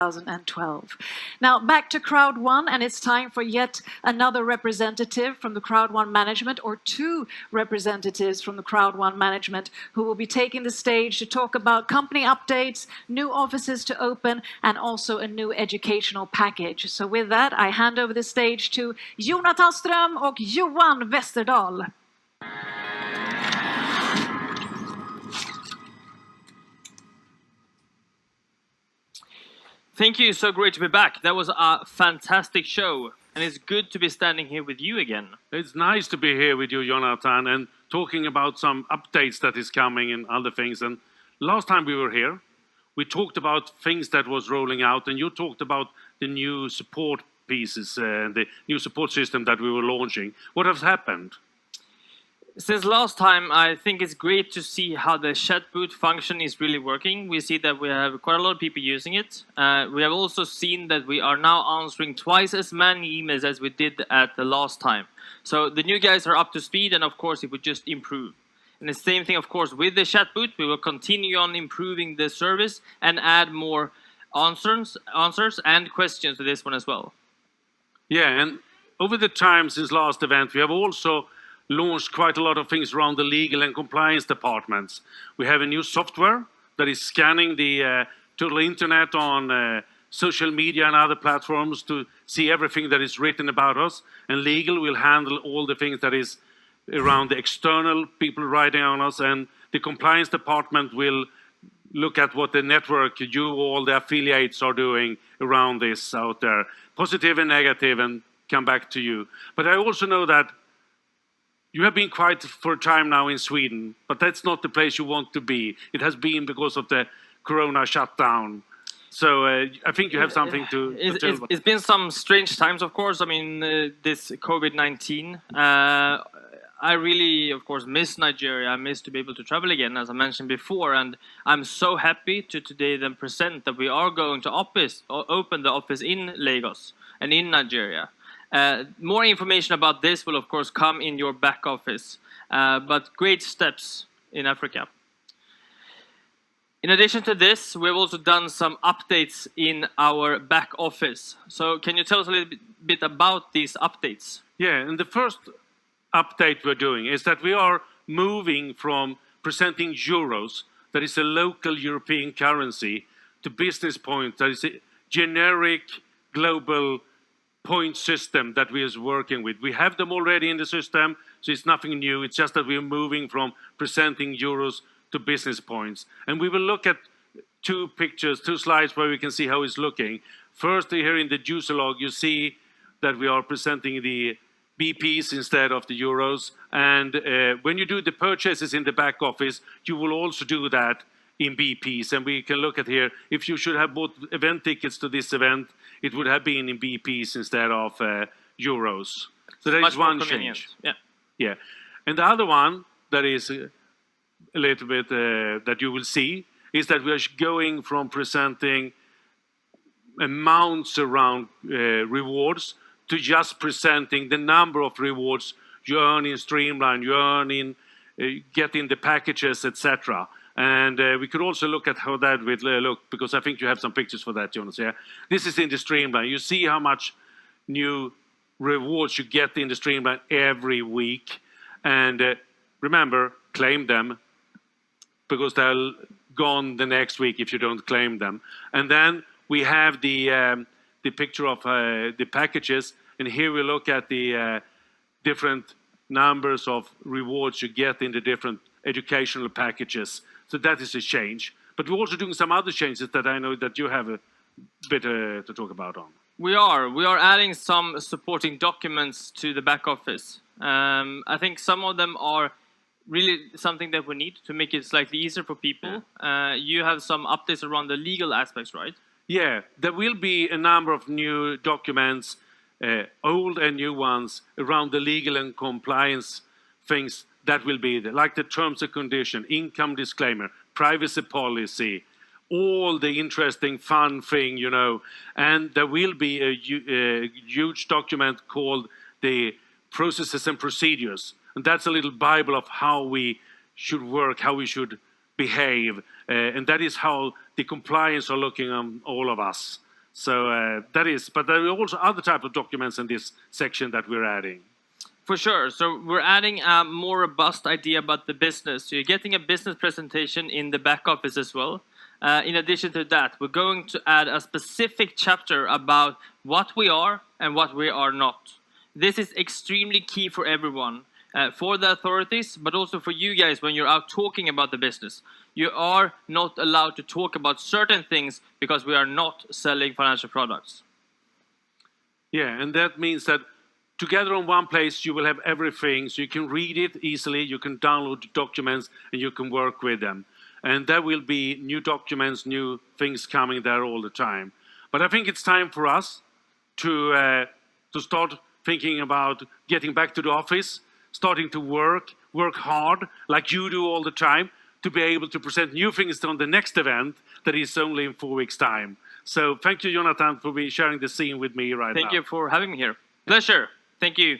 2012. Now back to CROWD1, and it's time for yet another representative from the CROWD1 management, or two representatives from the CROWD1 management, who will be taking the stage to talk about company updates, new offices to open, and also a new educational package. So with that, I hand over the stage to Jonathan Ström och Johan Westerdahl. Thank you, so great to be back. That was a fantastic show, and it's good to be standing here with you again. It's nice to be here with you, Jonathan, and talking about some updates that is coming and other things. And last time we were here, we talked about things that was rolling out, and you talked about the new support pieces and the new support system that we were launching. What has happened? Since last time, I think it's great to see how the chatbot function is really working. We see that we have quite a lot of people using it. We have also seen that we are now answering twice as many emails as we did at the last time. So the new guys are up to speed, and of course it would just improve. And the same thing, of course, with the chatbot. We will continue on improving the service and add more answers and questions to this one as well. Yeah, and over the time since last event, we have also launched quite a lot of things around the legal and compliance departments. We have a new software that is scanning the total internet on social media and other platforms to see everything that is written about us. And legal will handle all the things that is around the external people writing on us. And the compliance department will look at what the network, all the affiliates are doing around this out there, positive and negative, and come back to you. But I also know that you have been quite for a time now in Sweden, but that's not the place you want to be. It has been because of the Corona shutdown. So I think you have something to tell. It's been some strange times, of course. I mean, this COVID-19. I really, of course, miss Nigeria. I miss to be able to travel again, as I mentioned before. And I'm so happy to today then present that we are going to open the office in Lagos and in Nigeria. More information about this will, of course, come in your back office, but great steps in Africa. In addition to this, we've also done some updates in our back office. So can you tell us a little bit about these updates? Yeah, and the first update we're doing is that we are moving from presenting euros, that is a local European currency, to business points, that is a generic global point system that we are working with. We have them already in the system, so it's nothing new. It's just that we're moving from presenting euros to business points. And we will look at two slides where we can see how it's looking. First, here in the user log, you see that we are presenting the BPs instead of the euros. And when you do the purchases in the back office, you will also do that in BPs. And we can look at here, if you should have bought event tickets to this event, it would have been in BPs instead of euros. So that is one change. Yeah. Yeah. And the other one that is a little bit that you will see is that we are going from presenting amounts around rewards to just presenting the number of rewards you earn in Streamline, you earn in getting the packages, etc. And we could also look at how that would look, because I think you have some pictures for that, Jonas. Yeah, this is in the Streamline. You see how much new rewards you get in the Streamline every week. And remember, claim them, because they're gone the next week if you don't claim them. And then we have the picture of the packages. And here we look at the different numbers of rewards you get in the different educational packages. So that is a change. But we're also doing some other changes that I know that you have a bit to talk about on. We are adding some supporting documents to the back office. I think some of them are really something that we need to make it slightly easier for people. You have some updates around the legal aspects, right? Yeah, there will be a number of new documents, old and new ones, around the legal and compliance things that will be there, like the terms and condition, income disclaimer, privacy policy, all the interesting fun thing, you know. And there will be a huge document called the processes and procedures. And that's a little Bible of how we should work, how we should behave. And that is how the compliance are looking on all of us. So that is, but there are also other type of documents in this section that we're adding. For sure. So we're adding a more robust idea about the business. So you're getting a business presentation in the back office as well. In addition to that, we're going to add a specific chapter about what we are and what we are not. This is extremely key for everyone, for the authorities, but also for you guys when you're out talking about the business. You are not allowed to talk about certain things because we are not selling financial products. Yeah, and that means that together on one place you will have everything, so you can read it easily, you can download the documents, and you can work with them. And there will be new documents, new things coming there all the time. But I think it's time for us to start thinking about getting back to the office, starting to work hard, like you do all the time, to be able to present new things on the next event that is only in 4 weeks' time. So thank you, Jonathan, for sharing the scene with me right now. Thank you for having me here. Pleasure. Thank you.